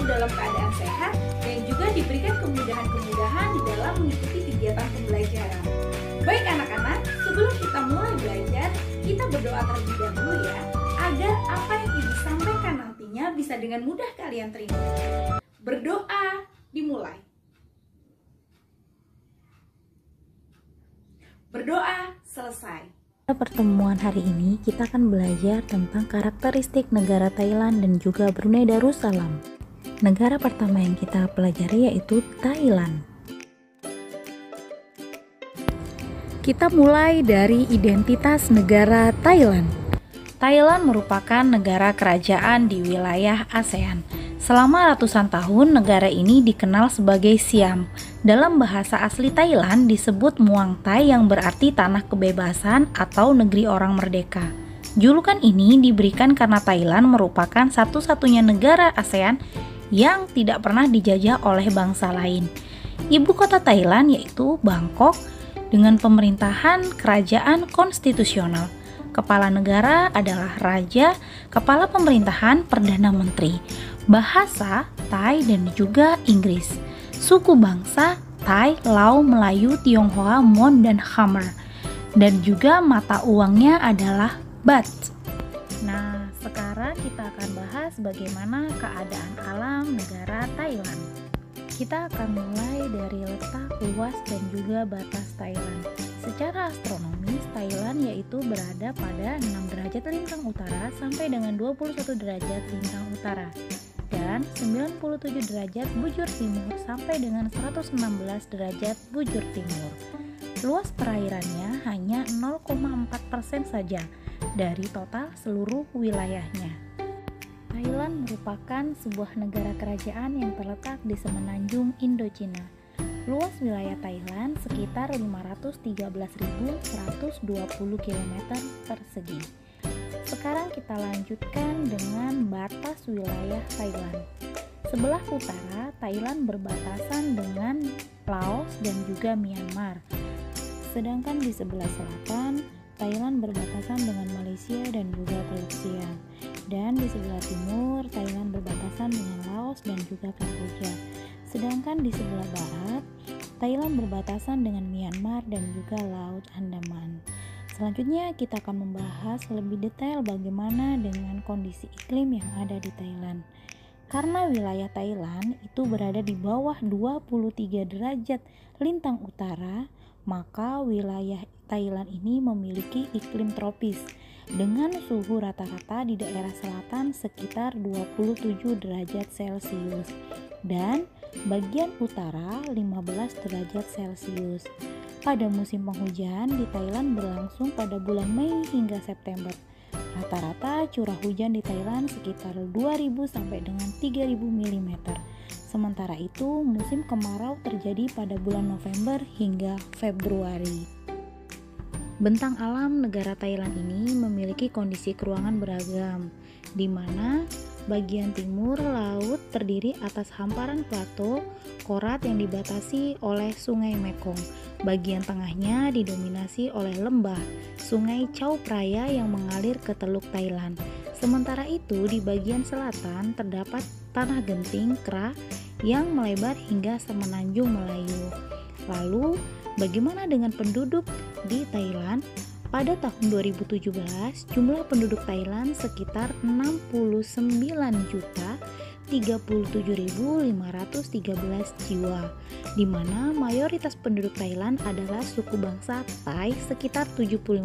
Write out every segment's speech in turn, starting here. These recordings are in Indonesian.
selalu dalam keadaan sehat dan juga diberikan kemudahan-kemudahan di dalam mengikuti kegiatan pembelajaran. Baik anak-anak, sebelum kita mulai belajar, kita berdoa terlebih dahulu ya, agar apa yang Ibu sampaikan nantinya bisa dengan mudah kalian terima. Berdoa dimulai. Berdoa selesai. Pada pertemuan hari ini kita akan belajar tentang karakteristik negara Thailand dan juga Brunei Darussalam. Negara pertama yang kita pelajari yaitu Thailand. Kita mulai dari identitas negara Thailand. Thailand merupakan negara kerajaan di wilayah ASEAN. Selama ratusan tahun, negara ini dikenal sebagai Siam. Dalam bahasa asli Thailand disebut Muang Thai yang berarti tanah kebebasan atau negeri orang merdeka. Julukan ini diberikan karena Thailand merupakan satu-satunya negara ASEAN yang tidak pernah dijajah oleh bangsa lain. Ibu kota Thailand yaitu Bangkok dengan pemerintahan kerajaan konstitusional. Kepala negara adalah raja, kepala pemerintahan perdana menteri. Bahasa Thai dan juga Inggris. Suku bangsa Thai, Lao, Melayu, Tionghoa, Mon, dan Khmer. Dan juga mata uangnya adalah baht. Nah, sekarang kita akan bahas bagaimana keadaan alam negara Thailand. Kita akan mulai dari letak, luas, dan juga batas Thailand. Secara astronomis, Thailand yaitu berada pada 6 derajat lintang utara sampai dengan 21 derajat lintang utara dan 97 derajat bujur timur sampai dengan 116 derajat bujur timur. Luas perairannya hanya 0,4% saja dari total seluruh wilayahnya. Thailand merupakan sebuah negara kerajaan yang terletak di semenanjung Indochina. Luas wilayah Thailand sekitar 513.120 km persegi. Sekarang kita lanjutkan dengan batas wilayah Thailand. Sebelah utara, Thailand berbatasan dengan Laos dan juga Myanmar. Sedangkan di sebelah selatan, Thailand berbatasan dengan Malaysia dan juga Teluk Siam. Dan di sebelah timur, Thailand berbatasan dengan Laos dan juga Kamboja. Sedangkan di sebelah barat, Thailand berbatasan dengan Myanmar dan juga Laut Andaman. Selanjutnya kita akan membahas lebih detail bagaimana dengan kondisi iklim yang ada di Thailand. Karena wilayah Thailand itu berada di bawah 23 derajat lintang utara, maka wilayah Thailand ini memiliki iklim tropis dengan suhu rata-rata di daerah selatan sekitar 27 derajat Celcius dan bagian utara 15 derajat Celcius. Pada musim penghujan di Thailand berlangsung pada bulan Mei hingga September. Rata-rata curah hujan di Thailand sekitar 2000 sampai dengan 3000 mm. Sementara itu musim kemarau terjadi pada bulan November hingga Februari. Bentang alam negara Thailand ini memiliki kondisi keruangan beragam, di mana bagian timur laut terdiri atas hamparan plato korat yang dibatasi oleh Sungai Mekong. Bagian tengahnya didominasi oleh lembah Sungai Chao Phraya yang mengalir ke Teluk Thailand. Sementara itu di bagian selatan terdapat tanah genting Kra yang melebar hingga semenanjung Melayu. Lalu, bagaimana dengan penduduk di Thailand? Pada tahun 2017, jumlah penduduk Thailand sekitar 69.037.513 jiwa, di mana mayoritas penduduk Thailand adalah suku bangsa Thai sekitar 75%.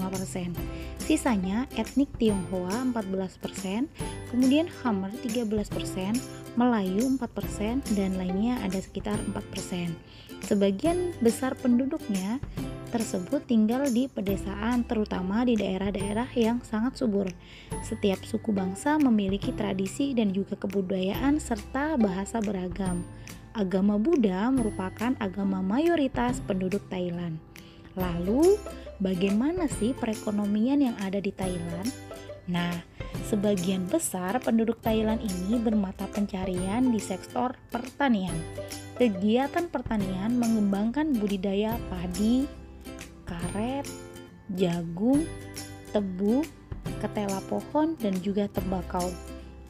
Sisanya etnik Tionghoa 14%, kemudian Khmer 13%, Melayu 4%, dan lainnya ada sekitar 4%. Sebagian besar penduduknya tersebut tinggal di pedesaan, terutama di daerah-daerah yang sangat subur. Setiap suku bangsa memiliki tradisi dan juga kebudayaan serta bahasa beragam. Agama Buddha merupakan agama mayoritas penduduk Thailand. Lalu, bagaimana sih perekonomian yang ada di Thailand? Nah, sebagian besar penduduk Thailand ini bermata pencarian di sektor pertanian. Kegiatan pertanian mengembangkan budidaya padi, karet, jagung, tebu, ketela pohon, dan juga tembakau.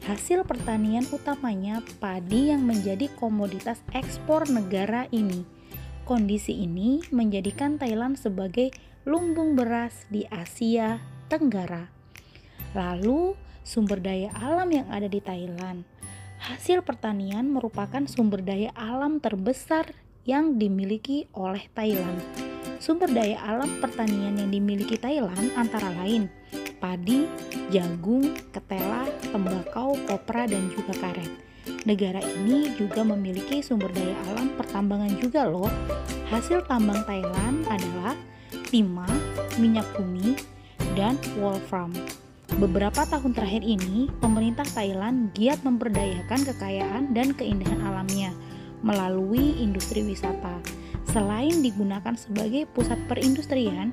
Hasil pertanian utamanya padi yang menjadi komoditas ekspor negara ini. Kondisi ini menjadikan Thailand sebagai lumbung beras di Asia Tenggara. Lalu, sumber daya alam yang ada di Thailand. Hasil pertanian merupakan sumber daya alam terbesar yang dimiliki oleh Thailand. Sumber daya alam pertanian yang dimiliki Thailand antara lain padi, jagung, ketela, tembakau, kopra, dan juga karet. Negara ini juga memiliki sumber daya alam pertambangan juga loh. Hasil tambang Thailand adalah timah, minyak bumi, dan wolfram. Beberapa tahun terakhir ini, pemerintah Thailand giat memberdayakan kekayaan dan keindahan alamnya melalui industri wisata. Selain digunakan sebagai pusat perindustrian,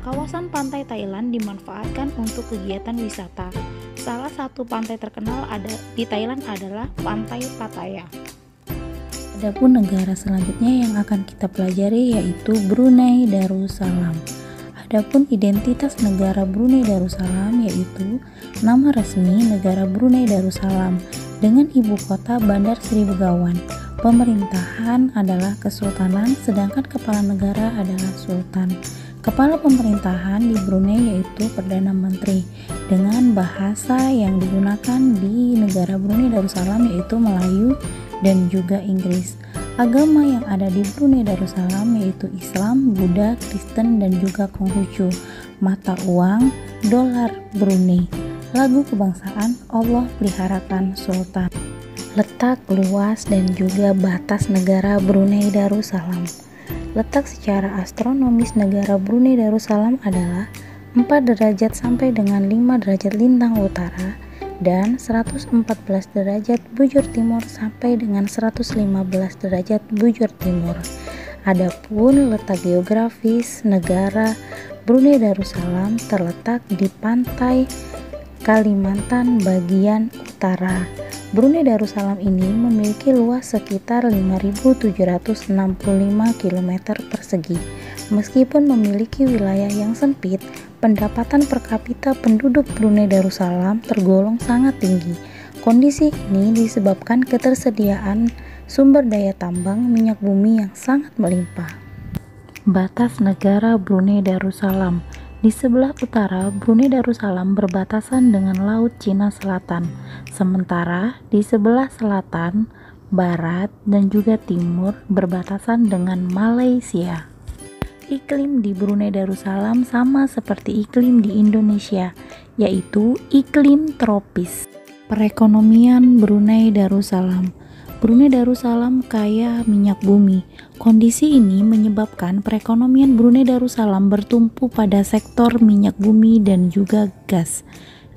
kawasan pantai Thailand dimanfaatkan untuk kegiatan wisata. Salah satu pantai terkenal di Thailand adalah Pantai Pattaya. Adapun negara selanjutnya yang akan kita pelajari yaitu Brunei Darussalam. Adapun identitas negara Brunei Darussalam yaitu nama resmi negara Brunei Darussalam dengan ibu kota Bandar Seri Begawan. Pemerintahan adalah kesultanan, sedangkan kepala negara adalah sultan. Kepala pemerintahan di Brunei yaitu Perdana Menteri, dengan bahasa yang digunakan di negara Brunei Darussalam yaitu Melayu dan juga Inggris. Agama yang ada di Brunei Darussalam yaitu Islam, Buddha, Kristen, dan juga Konghucu. Mata uang dolar Brunei. Lagu kebangsaan Allah peliharakan Sultan. Letak, luas, dan juga batas negara Brunei Darussalam. Letak secara astronomis negara Brunei Darussalam adalah 4 derajat sampai dengan 5 derajat lintang utara dan 114 derajat bujur timur sampai dengan 115 derajat bujur timur. Adapun letak geografis negara Brunei Darussalam terletak di pantai Kalimantan bagian utara. Brunei Darussalam ini memiliki luas sekitar 5.765 km persegi. Meskipun memiliki wilayah yang sempit, pendapatan per kapita penduduk Brunei Darussalam tergolong sangat tinggi. Kondisi ini disebabkan ketersediaan sumber daya tambang minyak bumi yang sangat melimpah. Batas negara Brunei Darussalam. Di sebelah utara, Brunei Darussalam berbatasan dengan Laut Cina Selatan, sementara di sebelah selatan, barat, dan juga timur berbatasan dengan Malaysia. Iklim di Brunei Darussalam sama seperti iklim di Indonesia, yaitu iklim tropis. Perekonomian Brunei Darussalam. Brunei Darussalam kaya minyak bumi. Kondisi ini menyebabkan perekonomian Brunei Darussalam bertumpu pada sektor minyak bumi dan juga gas.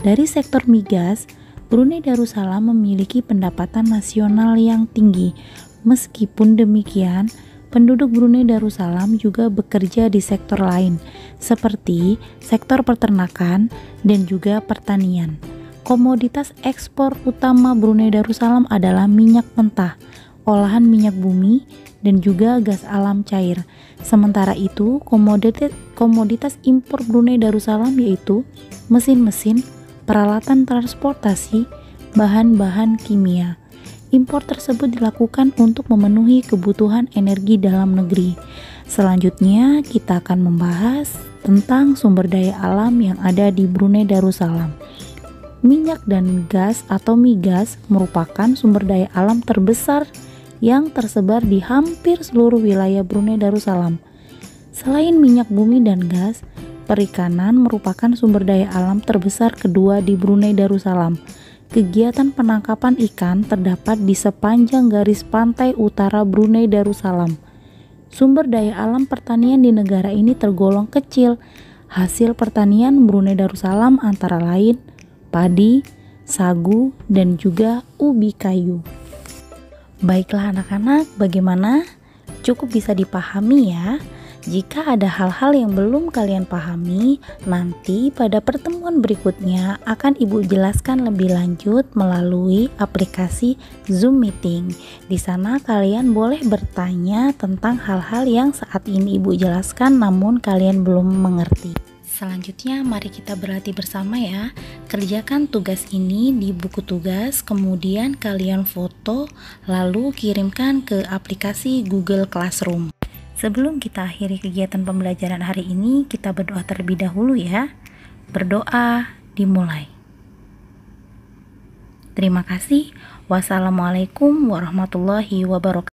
Dari sektor migas, Brunei Darussalam memiliki pendapatan nasional yang tinggi. Meskipun demikian, penduduk Brunei Darussalam juga bekerja di sektor lain, seperti sektor peternakan dan juga pertanian. Komoditas ekspor utama Brunei Darussalam adalah minyak mentah, olahan minyak bumi, dan juga gas alam cair. Sementara itu, komoditas impor Brunei Darussalam yaitu mesin-mesin, peralatan transportasi, bahan-bahan kimia. Impor tersebut dilakukan untuk memenuhi kebutuhan energi dalam negeri. Selanjutnya, kita akan membahas tentang sumber daya alam yang ada di Brunei Darussalam. Minyak dan gas atau migas merupakan sumber daya alam terbesar yang tersebar di hampir seluruh wilayah Brunei Darussalam. Selain minyak bumi dan gas, perikanan merupakan sumber daya alam terbesar kedua di Brunei Darussalam. Kegiatan penangkapan ikan terdapat di sepanjang garis pantai utara Brunei Darussalam. Sumber daya alam pertanian di negara ini tergolong kecil. Hasil pertanian Brunei Darussalam antara lain padi, sagu, dan juga ubi kayu. Baiklah anak-anak, bagaimana? Cukup bisa dipahami ya? Jika ada hal-hal yang belum kalian pahami, nanti pada pertemuan berikutnya akan Ibu jelaskan lebih lanjut melalui aplikasi Zoom Meeting. Di sana kalian boleh bertanya tentang hal-hal yang saat ini Ibu jelaskan namun kalian belum mengerti. Selanjutnya mari kita berlatih bersama ya. Kerjakan tugas ini di buku tugas, kemudian kalian foto, lalu kirimkan ke aplikasi Google Classroom. Sebelum kita akhiri kegiatan pembelajaran hari ini, kita berdoa terlebih dahulu ya. Berdoa dimulai. Terima kasih. Wassalamualaikum warahmatullahi wabarakatuh.